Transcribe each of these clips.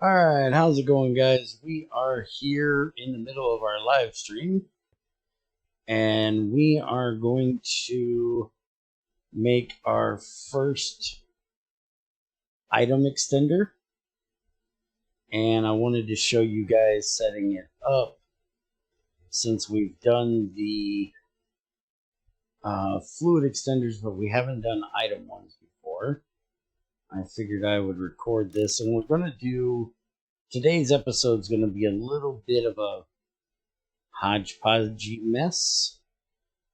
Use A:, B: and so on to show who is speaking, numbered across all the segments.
A: Alright, how's it going, guys? We are here in the middle of our live stream, and we are going to make our first item extender. And I wanted to show you guys setting it up since we've done the fluid extenders, but we haven't done item ones before. I figured I would record this, and we're going to do today's episode is going to be a little bit of a hodgepodgey mess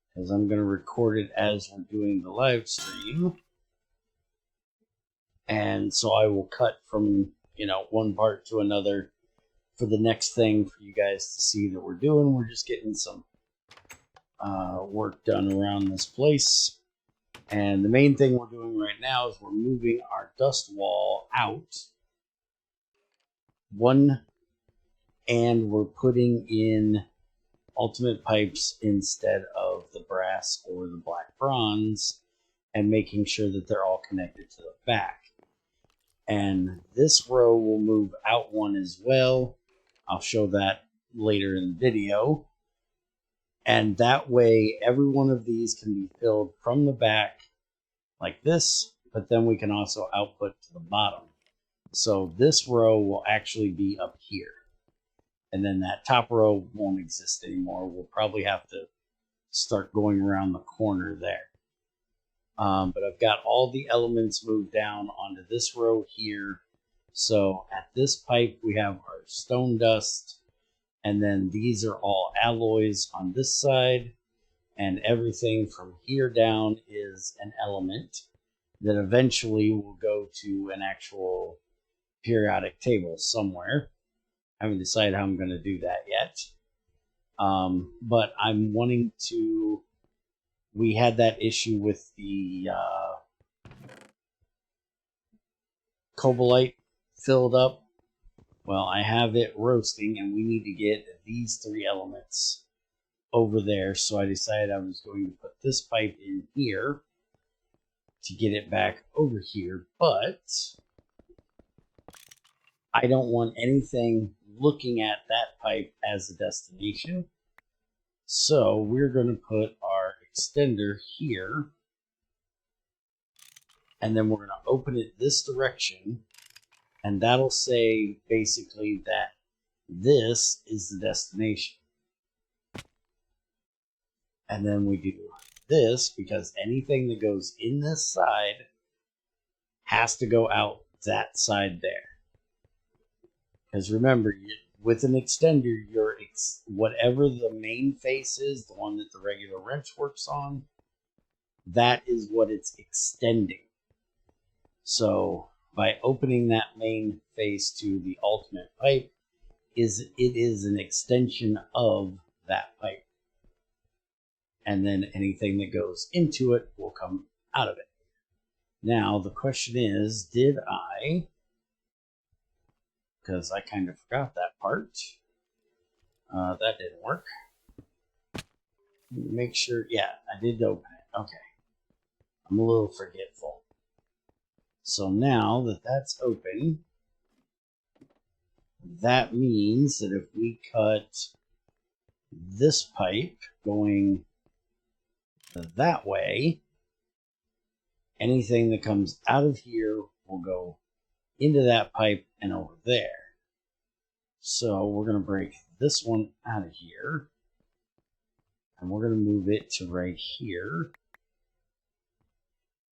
A: because I'm going to record it as we're doing the live stream, and so I will cut from one part to another for the next thing for you guys to see that we're doing. We're just getting some work done around this place, and the main thing we're doing right now is we're moving our dust wall out one, and we're putting in ultimate pipes instead of the brass or the black bronze, and making sure that they're all connected to the back. And this row will move out one as well. I'll show that later in the video. And that way every one of these can be filled from the back like this, but then we can also output to the bottom. So this row will actually be up here. And then that top row won't exist anymore. We'll probably have to start going around the corner there. But I've got all the elements moved down onto this row here. So at this pipe, we have our stone dust. And then these are all alloys on this side. And everything from here down is an element that eventually will go to an actual periodic table somewhere. I haven't decided how I'm going to do that yet. But I'm wanting to... We had that issue with the cobalite filled up. Well, I have it roasting, and we need to get these three elements over there. So I decided I was going to put this pipe in here to get it back over here. But I don't want anything looking at that pipe as a destination. So we're going to put our extender here, and then we're going to open it this direction, and that'll say basically that this is the destination. And then we do this because anything that goes in this side has to go out that side there. Because remember, with an extender, whatever the main face is, the one that the regular wrench works on, that is what it's extending. So by opening that main face to the ultimate pipe, it is an extension of that pipe. And then anything that goes into it will come out of it. Now the question is, did I... because I kind of forgot that part. That didn't work. Make sure, yeah, I did open it. Okay. I'm a little forgetful. So now that that's open, that means that if we cut this pipe going that way, anything that comes out of here will go into that pipe and over there. So we're going to break this one out of here, and we're going to move it to right here.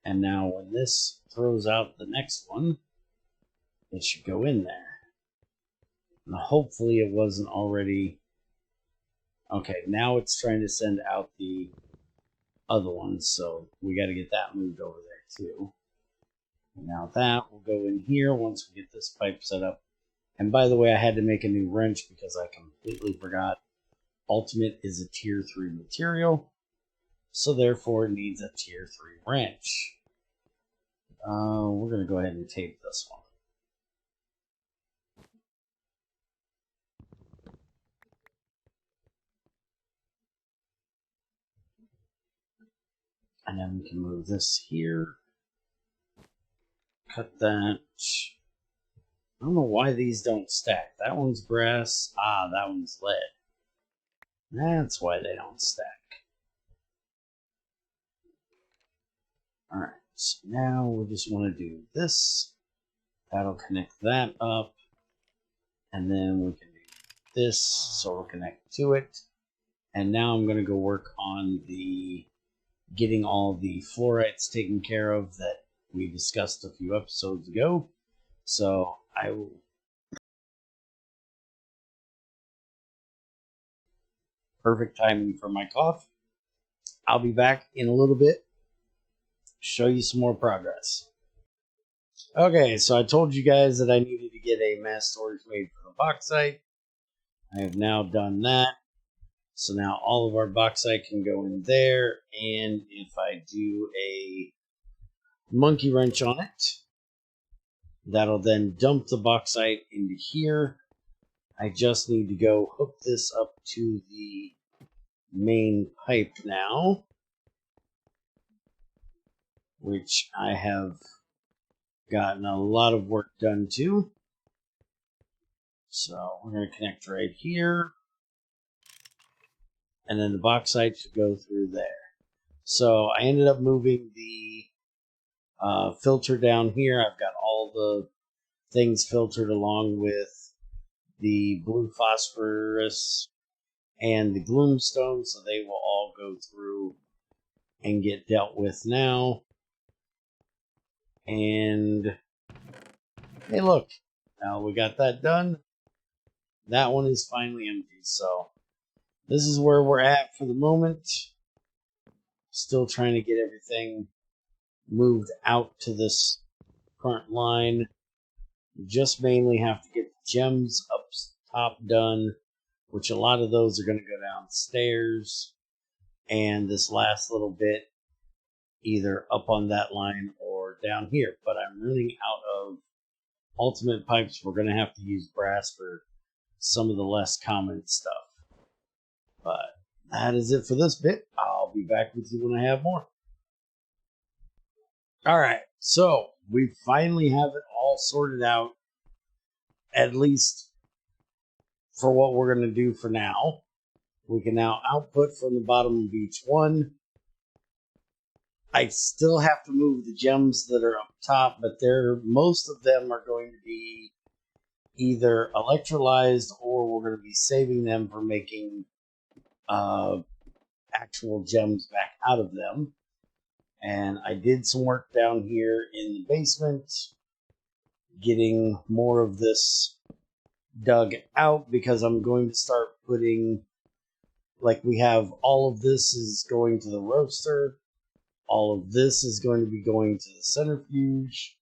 A: And now when this throws out the next one, it should go in there. And hopefully it wasn't already... Okay, now it's trying to send out the other ones, so we got to get that moved over there too. And now that will go in here once we get this pipe set up. And by the way, I had to make a new wrench because I completely forgot. Ultimate is a tier 3 material, so therefore it needs a tier 3 wrench. We're going to go ahead and tape this one. And then we can move this here. Cut that. I don't know why these don't stack. That one's brass. Ah, that one's lead. That's why they don't stack. Alright, so now we just want to do this. That'll connect that up. And then we can do this, so it'll connect to it. And now I'm going to go work on the getting all the fluorites taken care of that we discussed a few episodes ago. So I will... Perfect timing for my cough. I'll be back in a little bit, show you some more progress. Okay, so I told you guys that I needed to get a mass storage made for the bauxite. I have now done that. So now all of our bauxite can go in there, and if I do a monkey wrench on it, that'll then dump the bauxite into here. I just need to go hook this up to the main pipe now, which I have gotten a lot of work done to. So we're going to connect right here, and then the bauxite should go through there. So I ended up moving the filter down here. I've got all the things filtered along with the blue phosphorus and the gloomstone, so they will all go through and get dealt with now. And hey, look, now we got that done. That one is finally empty, so this is where we're at for the moment. Still trying to get everything moved out to this front line. Just mainly have to get the gems up top done, which a lot of those are going to go downstairs, and this last little bit either up on that line or down here. But I'm running out of ultimate pipes. We're going to have to use brass for some of the less common stuff. But that is it for this bit. I'll be back with you when I have more. Alright, so we finally have it all sorted out, at least for what we're going to do for now. We can now output from the bottom of each one. I still have to move the gems that are up top, but most of them are going to be either electrolyzed or we're going to be saving them for making actual gems back out of them. And I did some work down here in the basement, getting more of this dug out, because I'm going to start putting, like, we have all of this is going to the roaster, all of this is going to be going to the centrifuge.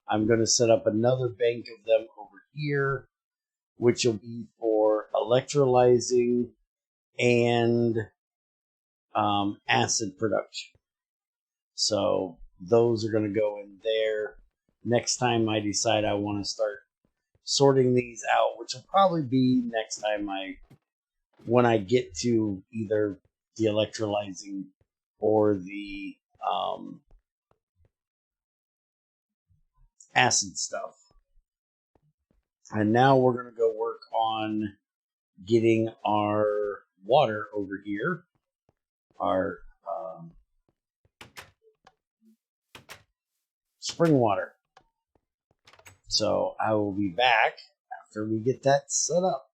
A: I'm going to set up another bank of them over here, which will be for electrolyzing and acid production. So those are going to go in there. Next time I decide I want to start sorting these out, which will probably be next time when I get to either the electrolyzing or the acid stuff. And now we're going to go work on getting our water over here, our spring water. So I will be back after we get that set up.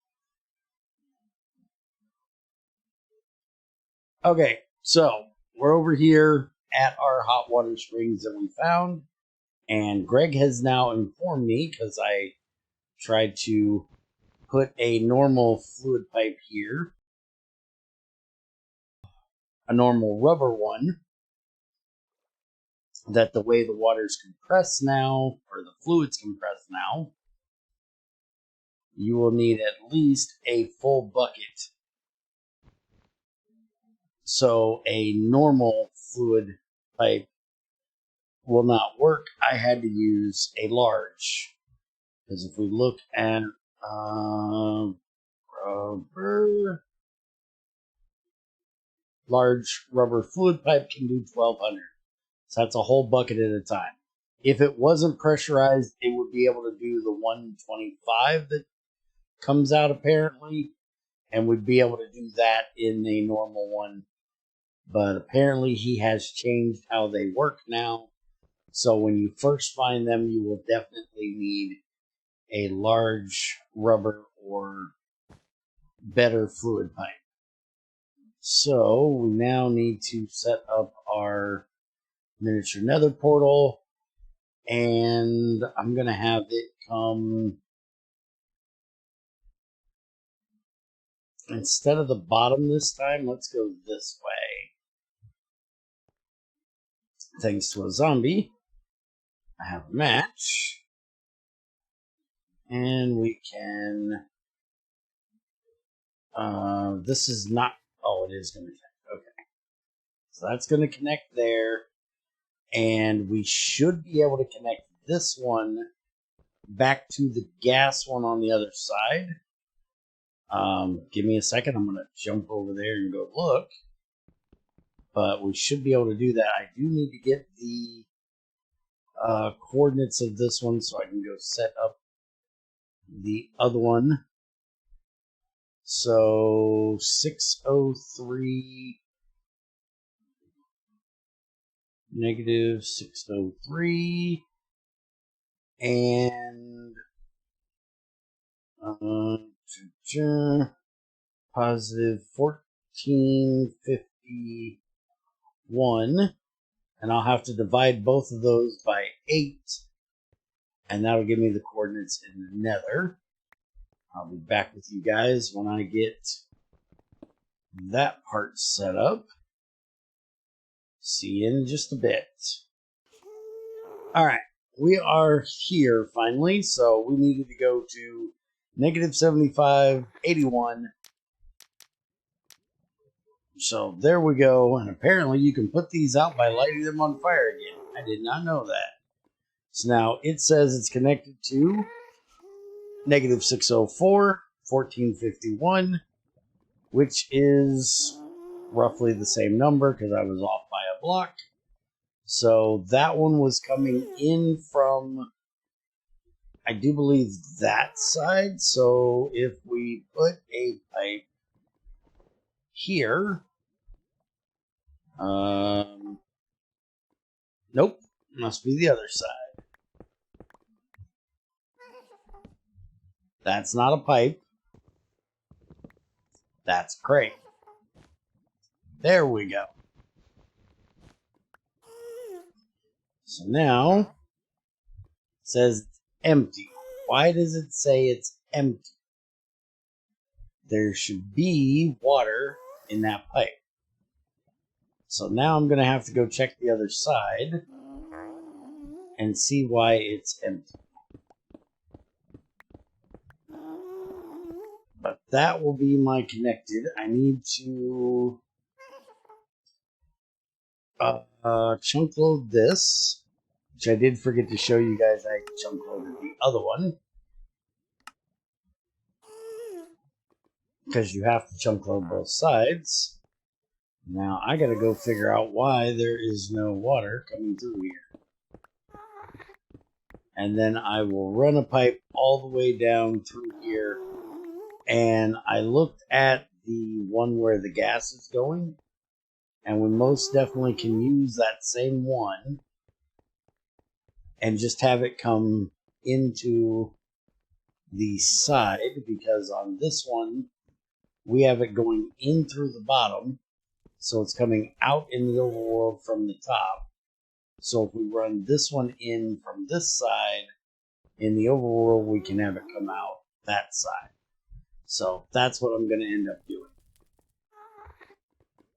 A: Okay, so we're over here at our hot water springs that we found, and Greg has now informed me, because I tried to put a normal fluid pipe here, a normal rubber one, that the way the water's compressed now, or the fluid's compressed now, you will need at least a full bucket. So a normal fluid pipe will not work. I had to use a large, because if we look at large rubber fluid pipe can do 1200. So that's a whole bucket at a time. If it wasn't pressurized, it would be able to do the 125 that comes out apparently, and would be able to do that in a normal one. But apparently he has changed how they work now. So when you first find them, you will definitely need a large rubber or better fluid pipe. So we now need to set up our miniature nether portal, and I'm going to have it come, instead of the bottom this time, let's go this way. Thanks to a zombie, I have a match, and we can, this is not, oh, it is going to connect, okay. So that's going to connect there, and we should be able to connect this one back to the gas one on the other side. Give me a second, I'm going to jump over there and go look. But we should be able to do that. I do need to get the coordinates of this one so I can go set up the other one. So 603 negative 603 and positive 1451, and I'll have to divide both of those by 8, and that'll give me the coordinates in the Nether. I'll be back with you guys when I get that part set up. See you in just a bit. Alright, we are here finally, so we needed to go to negative 75, 81. So there we go, and apparently you can put these out by lighting them on fire again. I did not know that. So now it says it's connected to negative 604, 1451, which is roughly the same number because I was off by a block. So that one was coming in from, I do believe, that side. So if we put a pipe here, nope, must be the other side. That's not a pipe. That's a crate. There we go. So now it says it's empty. Why does it say it's empty? There should be water in that pipe. So now I'm going to have to go check the other side and see why it's empty. But that will be my connected. I need to chunk load this, which I did forget to show you guys. I chunk loaded the other one, because you have to chunk load both sides. Now I gotta go figure out why there is no water coming through here. And then I will run a pipe all the way down through here. And I looked at the one where the gas is going, and we most definitely can use that same one and just have it come into the side, because on this one we have it going in through the bottom, so it's coming out in the overworld from the top. So if we run this one in from this side in the overworld, we can have it come out that side. So that's what I'm going to end up doing.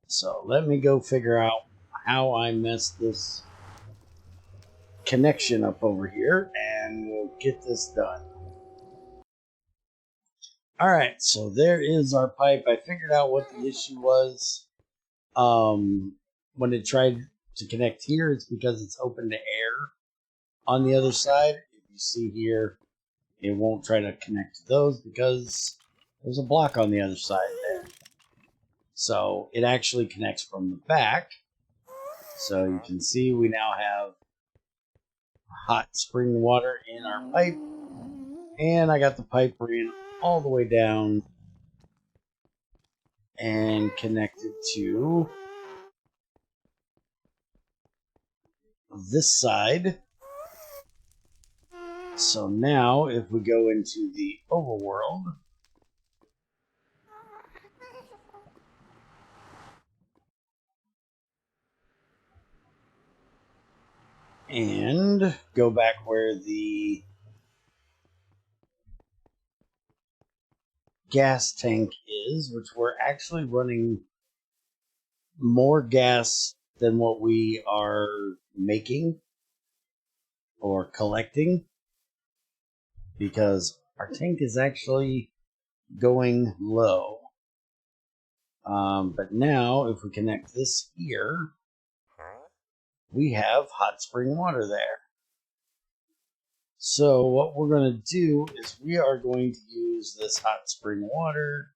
A: So let me go figure out how I messed this connection up over here, and we'll get this done. Alright, so there is our pipe. I figured out what the issue was. When it tried to connect here, it's because it's open to air on the other side. If you see here, it won't try to connect to those because there's a block on the other side there. So it actually connects from the back. So you can see we now have hot spring water in our pipe, and I got the pipe ran all the way down and connected to this side. So now if we go into the overworld, and go back where the gas tank is, which we're actually running more gas than what we are making or collecting, because our tank is actually going low. But now if we connect this here, we have hot spring water there. So what we're going to do is we are going to use this hot spring water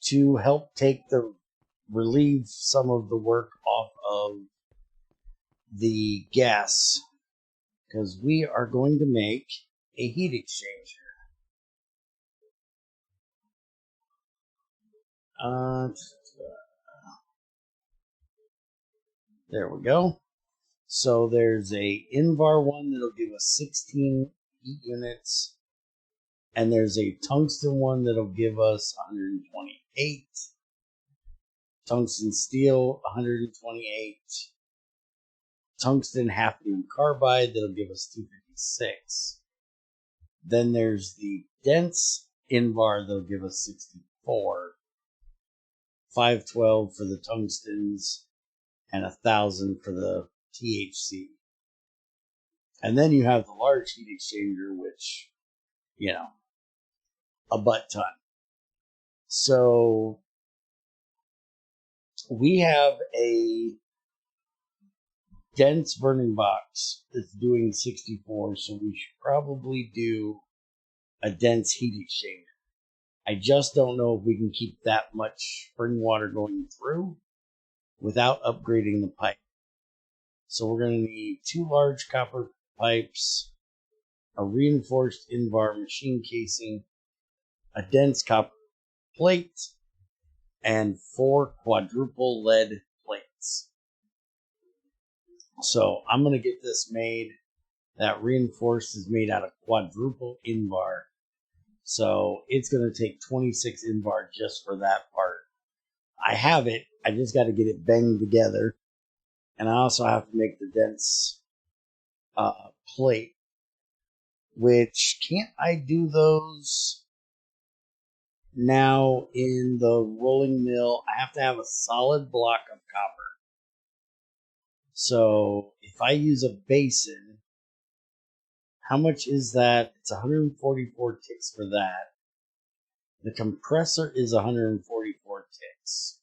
A: to help relieve some of the work off of the gas, because we are going to make a heat exchanger. There we go. So there's a Invar one that'll give us 16 heat units, and there's a tungsten one that'll give us 128. Tungsten steel, 128. Tungsten hafnium carbide that'll give us 256. Then there's the dense Invar that'll give us 64. 512 for the tungstens and 1,000 for the THC. And then you have the large heat exchanger, which, you know, a butt ton. So we have a dense burning box that's doing 64, so we should probably do a dense heat exchanger. I just don't know if we can keep that much spring water going through without upgrading the pipe. So we're going to need 2 large copper pipes, a reinforced Invar machine casing, a dense copper plate, and 4 quadruple lead plates. So I'm going to get this made. That reinforced is made out of quadruple Invar. So it's going to take 26 Invar just for that part. I have it. I just got to get it banged together. And I also have to make the dense plate. Which, can't I do those now in the rolling mill? I have to have a solid block of copper. So if I use a basin, how much is that? It's 144 ticks for that. The compressor is 144 ticks.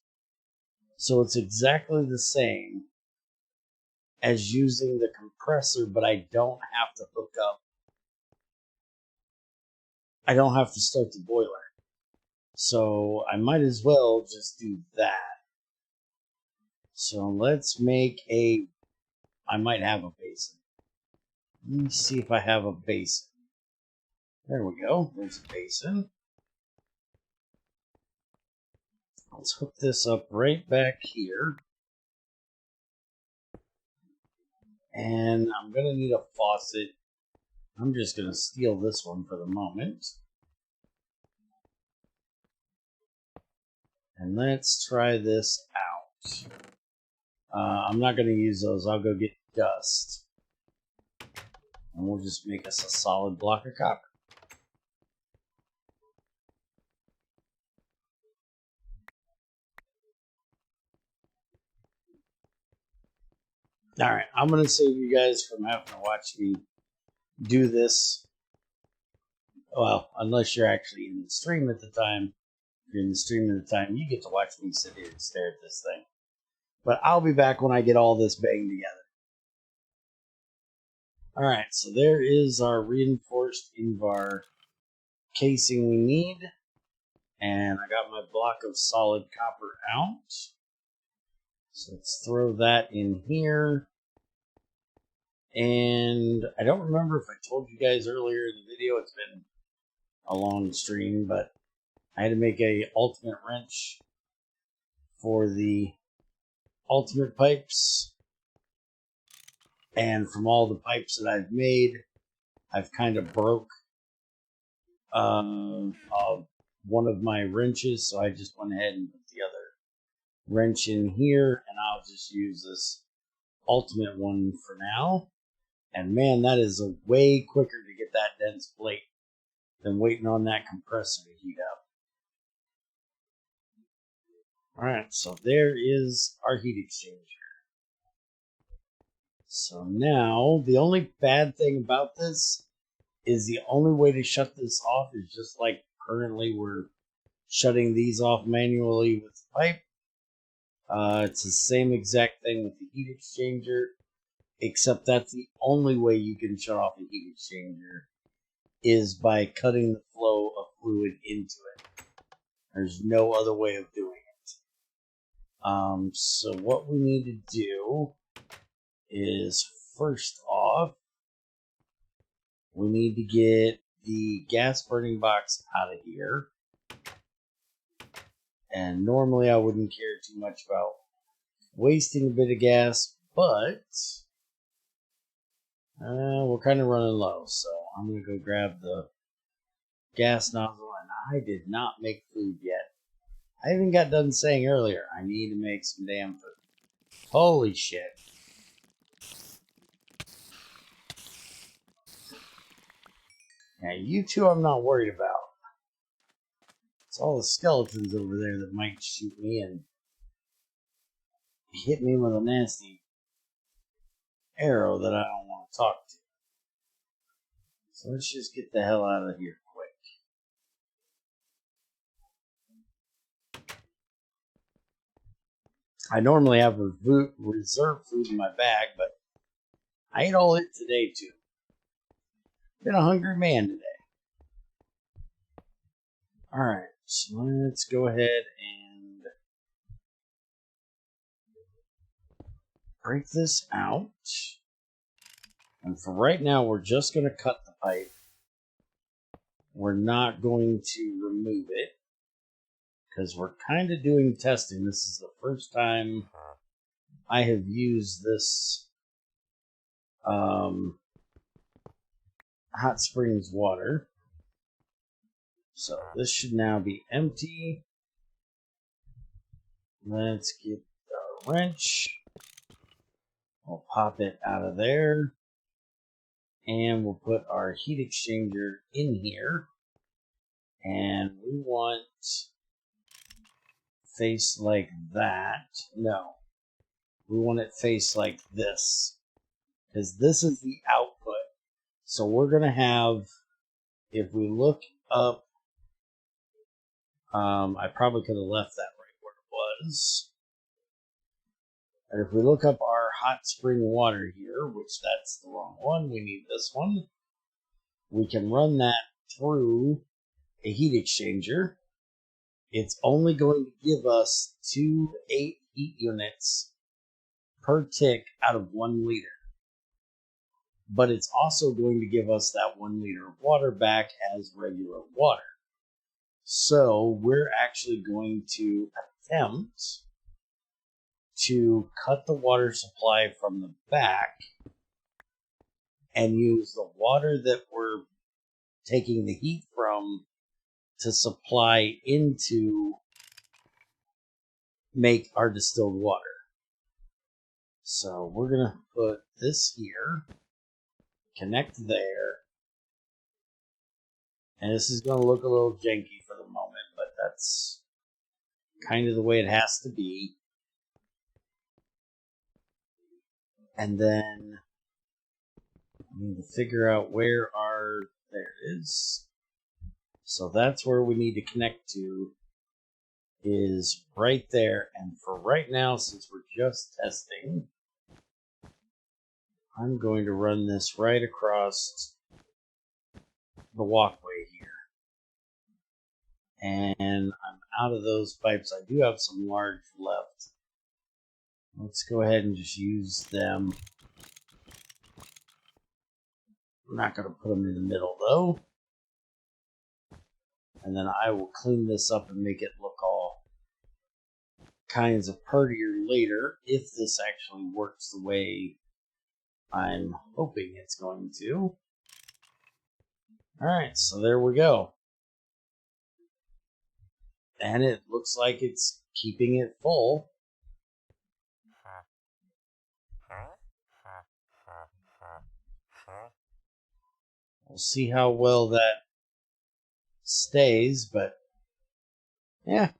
A: So it's exactly the same as using the compressor, but I don't have to hook up. I don't have to start the boiler. So I might as well just do that. So let's make I might have a basin. Let me see if I have a basin. There we go. There's a basin. Let's hook this up right back here. And I'm going to need a faucet. I'm just going to steal this one for the moment. And let's try this out. I'm not going to use those. I'll go get dust. And we'll just make us a solid block of copper. Alright, I'm going to save you guys from having to watch me do this. Well, unless you're actually in the stream at the time. If you're in the stream at the time, you get to watch me sit here and stare at this thing. But I'll be back when I get all this banged together. Alright, so there is our reinforced Invar casing we need. And I got my block of solid copper out. So let's throw that in here. And I don't remember if I told you guys earlier in the video, it's been a long stream, but I had to make a ultimate wrench for the ultimate pipes. And from all the pipes that I've made, I've kind of broke one of my wrenches, so I just went ahead and put the other wrench in here, and I'll just use this ultimate one for now. And man, that is a way quicker to get that dense plate than waiting on that compressor to heat up. Alright, so there is our heat exchanger. So now, the only bad thing about this is the only way to shut this off is just like currently we're shutting these off manually with the pipe. It's the same exact thing with the heat exchanger, except that's the only way you can shut off a heat exchanger is by cutting the flow of fluid into it. There's no other way of doing it. So what we need to do is, first off, we need to get the gas burning box out of here. And normally I wouldn't care too much about wasting a bit of gas, but we're kind of running low, so I'm going to go grab the gas nozzle, and I did not make food yet. I even got done saying earlier, I need to make some damn food. Holy shit. Now, you two I'm not worried about. It's all the skeletons over there that might shoot me and hit me with a nasty arrow that I don't want to talk to. So let's just get the hell out of here quick. I normally have reserve food in my bag, but I ate all it today too. Been a hungry man today. Alright, so let's go ahead and break this out. And for right now, we're just going to cut the pipe. We're not going to remove it, because we're kind of doing testing. This is the first time I have used this hot springs water. So this should now be empty. Let's get our wrench. We'll pop it out of there. And we'll put our heat exchanger in here. And we want face like that. No. We want it face like this. Because this is the output. So we're going to have, if we look up, I probably could have left that right where it was. And if we look up our hot spring water here, which that's the wrong one, we need this one. We can run that through a heat exchanger. It's only going to give us 2 8 heat units per tick out of 1 liter. But it's also going to give us that 1 liter of water back as regular water. So we're actually going to attempt to cut the water supply from the back and use the water that we're taking the heat from to supply into make our distilled water. So we're going to put this here, connect there, and this is going to look a little janky for the moment, but that's kind of the way it has to be. And then I need to figure out where our, there it is. So that's where we need to connect to, is right there. And for right now, since we're just testing, I'm going to run this right across the walkway here. And I'm out of those pipes. I do have some large left. Let's go ahead and just use them. I'm not going to put them in the middle though. And then I will clean this up and make it look all kinds of prettier later, if this actually works the way I'm hoping it's going to. Alright, so there we go. And it looks like it's keeping it full. We'll see how well that stays, but yeah,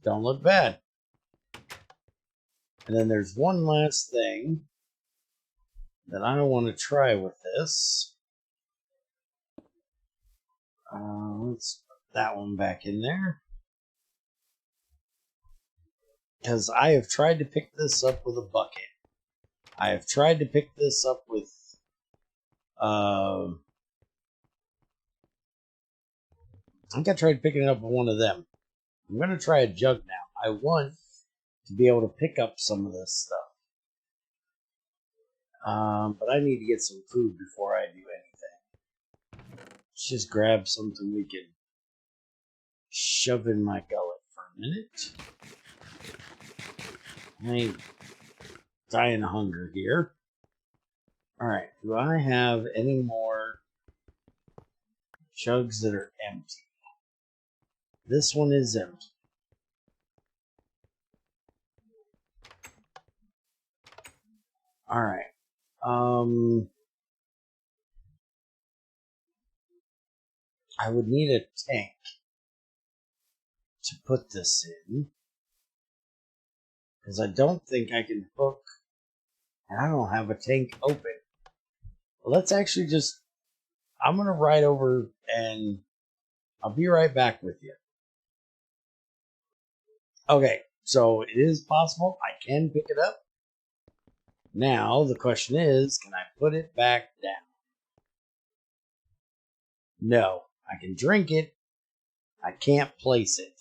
A: don't look bad. And then there's one last thing that I want to try with this. Let's put that one back in there. Because I have tried to pick this up with a bucket. I have tried to pick this up with I think I tried picking it up with one of them. I'm going to try a jug now. I want to be able to pick up some of this stuff. But I need to get some food before I do anything. Let's just grab something we can shove in my gullet for a minute. I ain't dying of hunger here. Alright, do I have any more jugs that are empty? This one is empty. Alright. I would need a tank to put this in. Because I don't think I can hook. And I don't have a tank open. Well, let's actually just... I'm going to ride over and I'll be right back with you. Okay, so it is possible I can pick it up. Now, the question is, can I put it back down? No, I can drink it. I can't place it.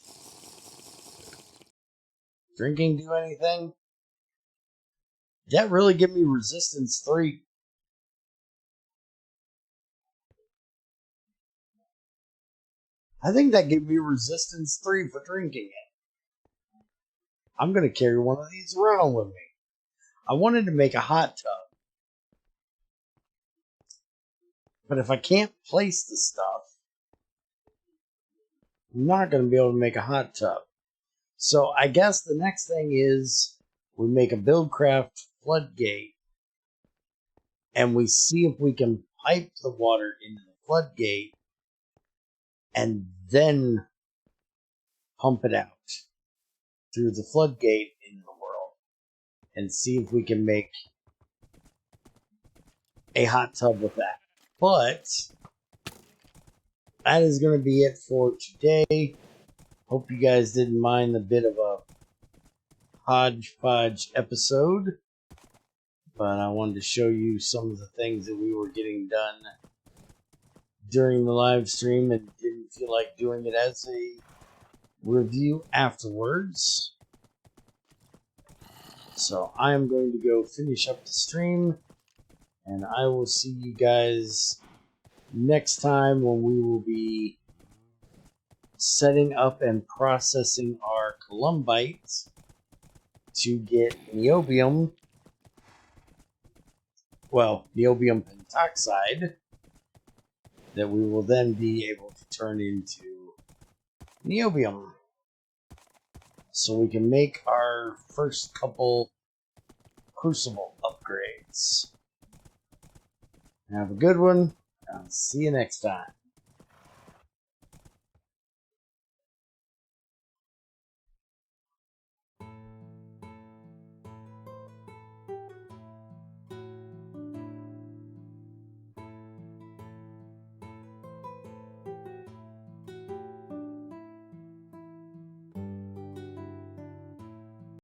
A: Drinking do anything? Did that really give me resistance 3? I think that gave me resistance 3 for drinking it. I'm going to carry one of these around with me. I wanted to make a hot tub. But if I can't place the stuff, I'm not going to be able to make a hot tub. So I guess the next thing is we make a BuildCraft floodgate and we see if we can pipe the water into the floodgate and then pump it out through the floodgate into the world and see if we can make a hot tub with that. But that is going to be it for today. Hope you guys didn't mind the bit of a hodgepodge episode, but I wanted to show you some of the things that we were getting done during the live stream and didn't feel like doing it as a review afterwards. So I am going to go finish up the stream, and I will see you guys next time when we will be setting up and processing our columbite to get niobium, well, niobium pentoxide, that we will then be able to turn into niobium. So we can make our first couple crucible upgrades. Have a good one. I'll see you next time.